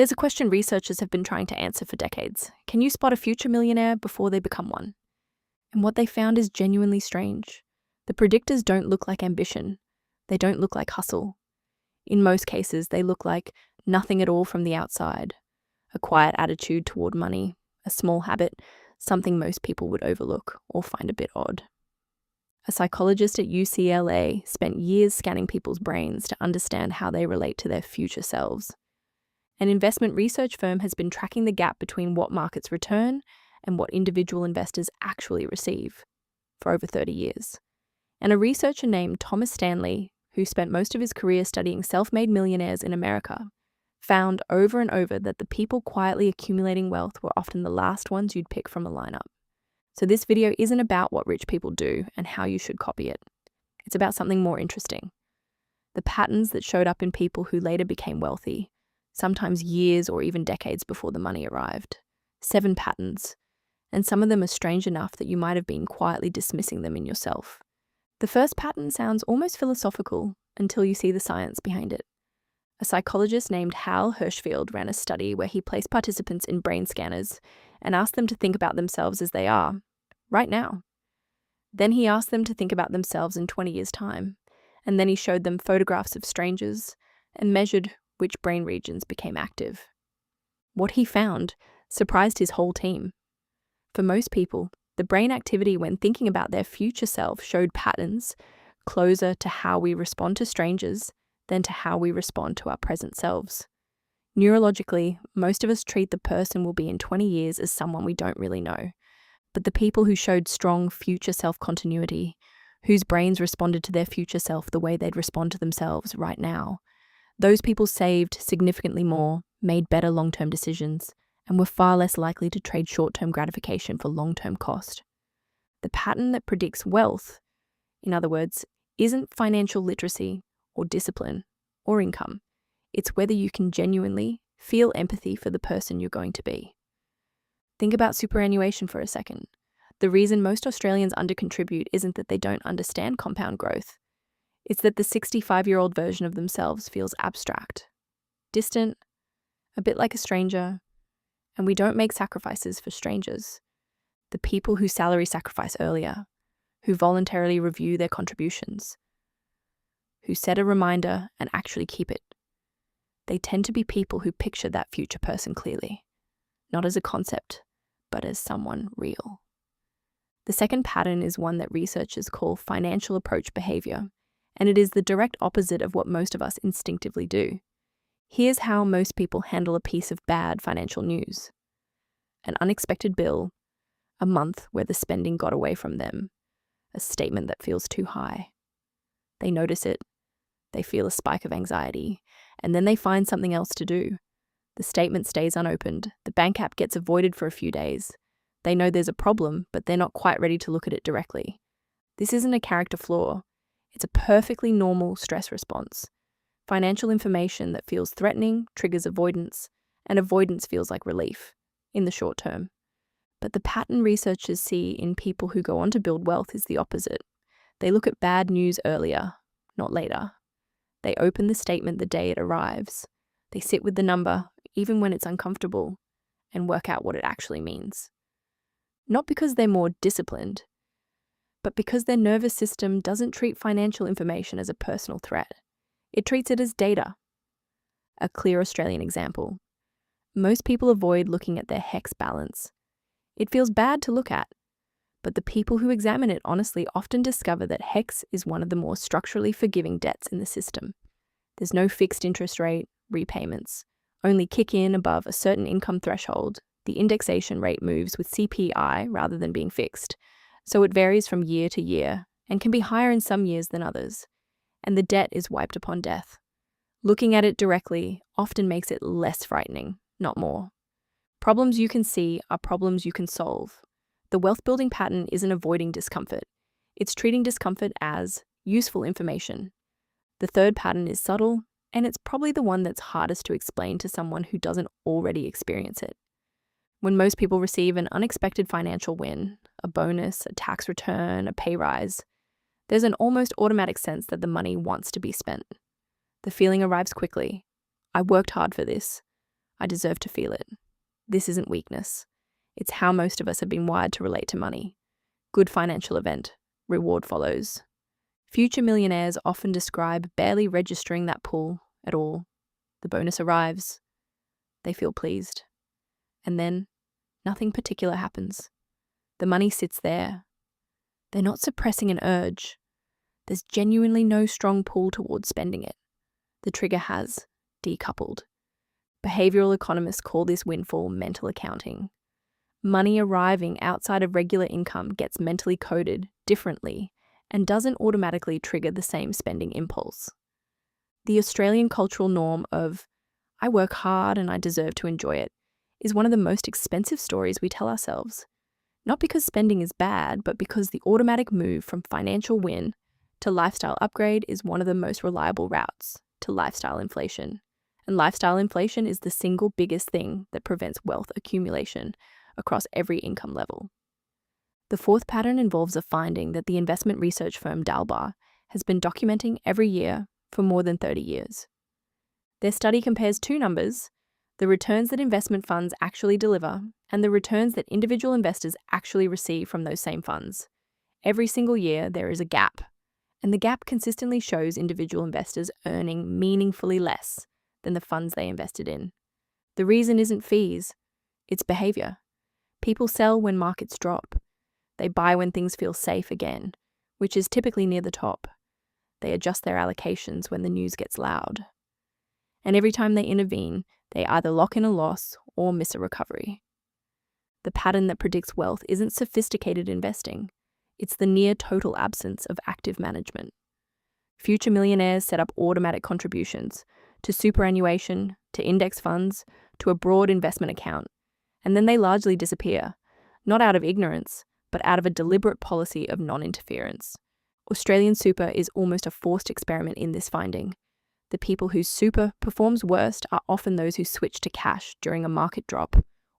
There's a question researchers have been trying to answer for decades. Can you spot a future millionaire before they become one? And what they found is genuinely strange. The predictors don't look like ambition. They don't look like hustle. In most cases, they look like nothing at all from the outside. A quiet attitude toward money, a small habit, something most people would overlook or find a bit odd. A psychologist at UCLA spent years scanning people's brains to understand how they relate to their future selves. An investment research firm has been tracking the gap between what markets return and what individual investors actually receive for over 30 years. And a researcher named Thomas Stanley, who spent most of his career studying self-made millionaires in America, found over and over that the people quietly accumulating wealth were often the last ones you'd pick from a lineup. So this video isn't about what rich people do and how you should copy it. It's about something more interesting. The patterns that showed up in people who later became wealthy, sometimes years or even decades before the money arrived. 7 patterns, and some of them are strange enough that you might have been quietly dismissing them in yourself. The first pattern sounds almost philosophical until you see the science behind it. A psychologist named Hal Hershfield ran a study where he placed participants in brain scanners and asked them to think about themselves as they are, right now. Then he asked them to think about themselves in 20 years' time, and then he showed them photographs of strangers and measured which brain regions became active. What he found surprised his whole team. For most people, the brain activity when thinking about their future self showed patterns closer to how we respond to strangers than to how we respond to our present selves. Neurologically, most of us treat the person we'll be in 20 years as someone we don't really know. But the people who showed strong future self continuity, whose brains responded to their future self the way they'd respond to themselves right now, those people saved significantly more, made better long-term decisions, and were far less likely to trade short-term gratification for long-term cost. The pattern that predicts wealth, in other words, isn't financial literacy or discipline or income. It's whether you can genuinely feel empathy for the person you're going to be. Think about superannuation for a second. The reason most Australians undercontribute isn't that they don't understand compound growth. It's that the 65-year-old version of themselves feels abstract, distant, a bit like a stranger, and we don't make sacrifices for strangers. The people who salary sacrifice earlier, who voluntarily review their contributions, who set a reminder and actually keep it, they tend to be people who picture that future person clearly, not as a concept, but as someone real. The second pattern is one that researchers call financial approach behaviour, and it is the direct opposite of what most of us instinctively do. Here's how most people handle a piece of bad financial news. An unexpected bill, a month where the spending got away from them, a statement that feels too high. They notice it, they feel a spike of anxiety, and then they find something else to do. The statement stays unopened, the bank app gets avoided for a few days. They know there's a problem, but they're not quite ready to look at it directly. This isn't a character flaw. It's a perfectly normal stress response. Financial information that feels threatening triggers avoidance, and avoidance feels like relief in the short term. But the pattern researchers see in people who go on to build wealth is the opposite. They look at bad news earlier, not later. They open the statement the day it arrives. They sit with the number, even when it's uncomfortable, and work out what it actually means. Not because they're more disciplined, but because their nervous system doesn't treat financial information as a personal threat. It treats it as data. A clear Australian example. Most people avoid looking at their HECS balance. It feels bad to look at, but the people who examine it honestly often discover that HECS is one of the more structurally forgiving debts in the system. There's no fixed interest rate, repayments, only kick in above a certain income threshold. The indexation rate moves with CPI rather than being fixed, so it varies from year to year and can be higher in some years than others. And the debt is wiped upon death. Looking at it directly often makes it less frightening, not more. Problems you can see are problems you can solve. The wealth-building pattern isn't avoiding discomfort. It's treating discomfort as useful information. The third pattern is subtle, and it's probably the one that's hardest to explain to someone who doesn't already experience it. When most people receive an unexpected financial win, a bonus, a tax return, a pay rise, there's an almost automatic sense that the money wants to be spent. The feeling arrives quickly. I worked hard for this. I deserve to feel it. This isn't weakness. It's how most of us have been wired to relate to money. Good financial event. Reward follows. Future millionaires often describe barely registering that pull at all. The bonus arrives. They feel pleased. And then, nothing particular happens. The money sits there. They're not suppressing an urge. There's genuinely no strong pull towards spending it. The trigger has decoupled. Behavioral economists call this windfall mental accounting. Money arriving outside of regular income gets mentally coded differently and doesn't automatically trigger the same spending impulse. The Australian cultural norm of, I work hard and I deserve to enjoy it, is one of the most expensive stories we tell ourselves. Not because spending is bad, but because the automatic move from financial win to lifestyle upgrade is one of the most reliable routes to lifestyle inflation. And lifestyle inflation is the single biggest thing that prevents wealth accumulation across every income level. The fourth pattern involves a finding that the investment research firm DALBAR has been documenting every year for more than 30 years. Their study compares two numbers: the returns that investment funds actually deliver and the returns that individual investors actually receive from those same funds. Every single year, there is a gap, and the gap consistently shows individual investors earning meaningfully less than the funds they invested in. The reason isn't fees, it's behaviour. People sell when markets drop. They buy when things feel safe again, which is typically near the top. They adjust their allocations when the news gets loud. And every time they intervene, they either lock in a loss or miss a recovery. The pattern that predicts wealth isn't sophisticated investing. It's the near total absence of active management. Future millionaires set up automatic contributions to superannuation, to index funds, to a broad investment account, and then they largely disappear, not out of ignorance, but out of a deliberate policy of non-interference. Australian super is almost a forced experiment in this finding. The people whose super performs worst are often those who switch to cash during a market drop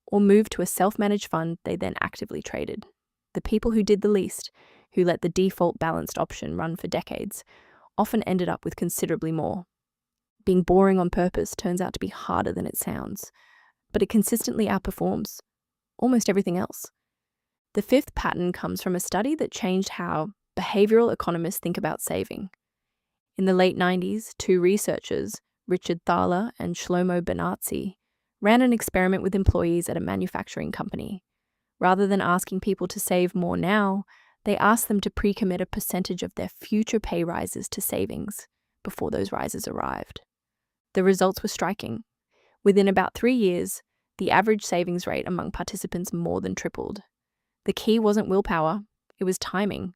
or move to a self-managed fund they then actively traded. The people who did the least, who let the default balanced option run for decades, often ended up with considerably more. Being boring on purpose turns out to be harder than it sounds, but it consistently outperforms almost everything else. The fifth pattern comes from a study that changed how behavioral economists think about saving. In the late 90s, two researchers, Richard Thaler and Shlomo Benartzi, ran an experiment with employees at a manufacturing company. Rather than asking people to save more now, they asked them to pre-commit a percentage of their future pay rises to savings before those rises arrived. The results were striking. Within about 3 years, the average savings rate among participants more than tripled. The key wasn't willpower, it was timing.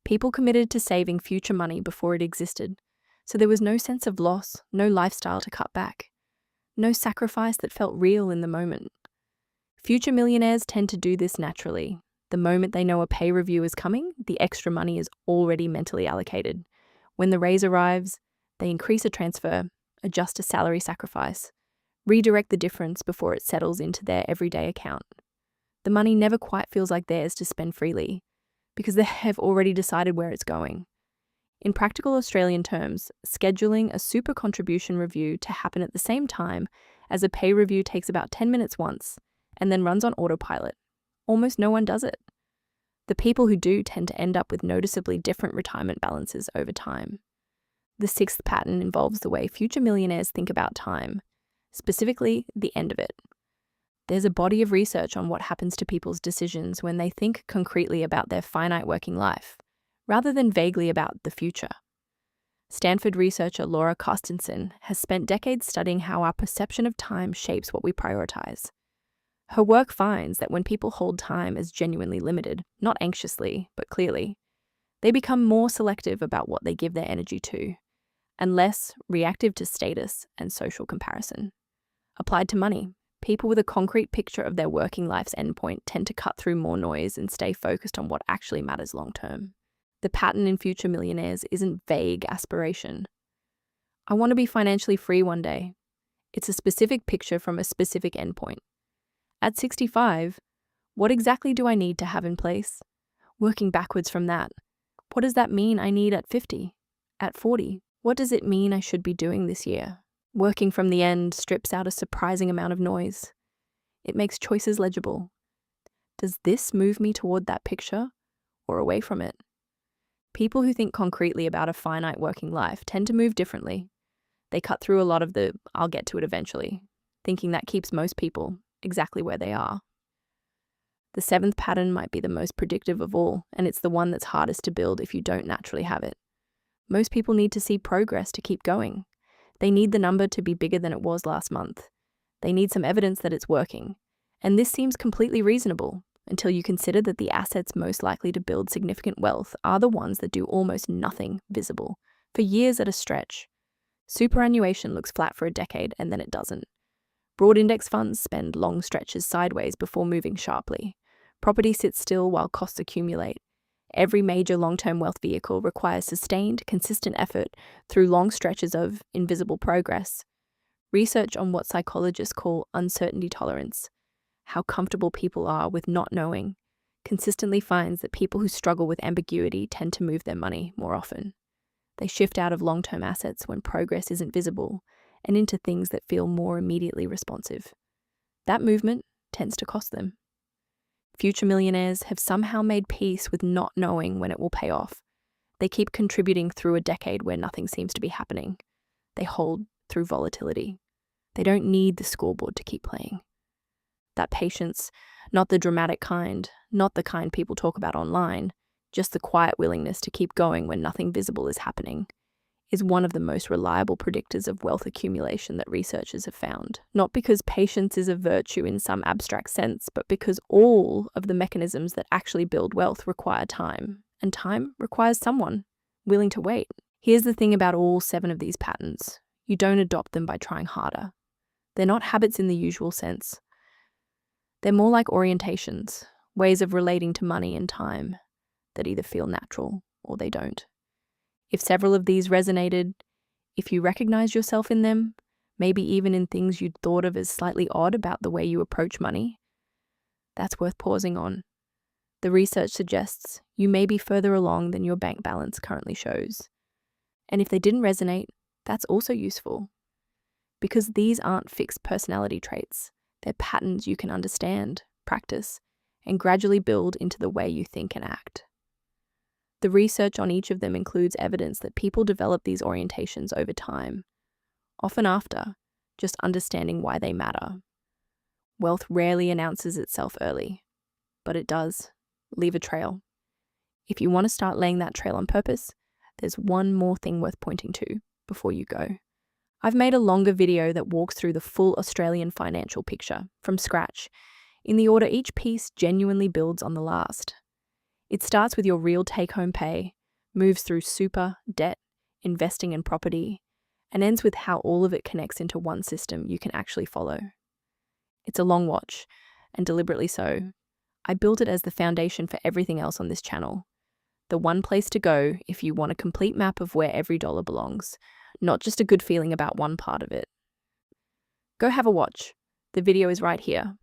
People committed to saving future money before it existed, so there was no sense of loss, no lifestyle to cut back, no sacrifice that felt real in the moment. Future millionaires tend to do this naturally. The moment they know a pay review is coming, the extra money is already mentally allocated. When the raise arrives, they increase a transfer, adjust a salary sacrifice, redirect the difference before it settles into their everyday account. The money never quite feels like theirs to spend freely, because they have already decided where it's going. In practical Australian terms, scheduling a super contribution review to happen at the same time as a pay review takes about 10 minutes once, and then runs on autopilot. Almost no one does it. The people who do tend to end up with noticeably different retirement balances over time. The sixth pattern involves the way future millionaires think about time, specifically the end of it. There's a body of research on what happens to people's decisions when they think concretely about their finite working life, rather than vaguely about the future. Stanford researcher Laura Kostenson has spent decades studying how our perception of time shapes what we prioritize. Her work finds that when people hold time as genuinely limited, not anxiously, but clearly, they become more selective about what they give their energy to, and less reactive to status and social comparison. Applied to money, people with a concrete picture of their working life's endpoint tend to cut through more noise and stay focused on what actually matters long term. The pattern in future millionaires isn't vague aspiration. I want to be financially free one day. It's a specific picture from a specific endpoint. At 65, what exactly do I need to have in place? Working backwards from that, what does that mean I need at 50? At 40, what does it mean I should be doing this year? Working from the end strips out a surprising amount of noise. It makes choices legible. Does this move me toward that picture or away from it? People who think concretely about a finite working life tend to move differently. They cut through a lot of the "I'll get to it eventually," thinking that keeps most people exactly where they are. The seventh pattern might be the most predictive of all, and it's the one that's hardest to build if you don't naturally have it. Most people need to see progress to keep going. They need the number to be bigger than it was last month. They need some evidence that it's working. And this seems completely reasonable until you consider that the assets most likely to build significant wealth are the ones that do almost nothing visible for years at a stretch. Superannuation looks flat for a decade and then it doesn't. Broad index funds spend long stretches sideways before moving sharply. Property sits still while costs accumulate. Every major long-term wealth vehicle requires sustained, consistent effort through long stretches of invisible progress. Research on what psychologists call uncertainty tolerance, how comfortable people are with not knowing, consistently finds that people who struggle with ambiguity tend to move their money more often. They shift out of long-term assets when progress isn't visible and into things that feel more immediately responsive. That movement tends to cost them. Future millionaires have somehow made peace with not knowing when it will pay off. They keep contributing through a decade where nothing seems to be happening. They hold through volatility. They don't need the scoreboard to keep playing. That patience, not the dramatic kind, not the kind people talk about online, just the quiet willingness to keep going when nothing visible is happening, is one of the most reliable predictors of wealth accumulation that researchers have found. Not because patience is a virtue in some abstract sense, but because all of the mechanisms that actually build wealth require time, and time requires someone willing to wait. Here's the thing about all 7 of these patterns. You don't adopt them by trying harder. They're not habits in the usual sense. They're more like orientations, ways of relating to money and time that either feel natural or they don't. If several of these resonated, if you recognize yourself in them, maybe even in things you'd thought of as slightly odd about the way you approach money, that's worth pausing on. The research suggests you may be further along than your bank balance currently shows. And if they didn't resonate, that's also useful. Because these aren't fixed personality traits. They're patterns you can understand, practice, and gradually build into the way you think and act. The research on each of them includes evidence that people develop these orientations over time, often after just understanding why they matter. Wealth rarely announces itself early, but it does leave a trail. If you want to start laying that trail on purpose, there's one more thing worth pointing to before you go. I've made a longer video that walks through the full Australian financial picture from scratch, in the order each piece genuinely builds on the last. It starts with your real take-home pay, moves through super, debt, investing in property, and ends with how all of it connects into one system you can actually follow. It's a long watch, and deliberately so. I built it as the foundation for everything else on this channel. The one place to go if you want a complete map of where every dollar belongs, not just a good feeling about one part of it. Go have a watch. The video is right here.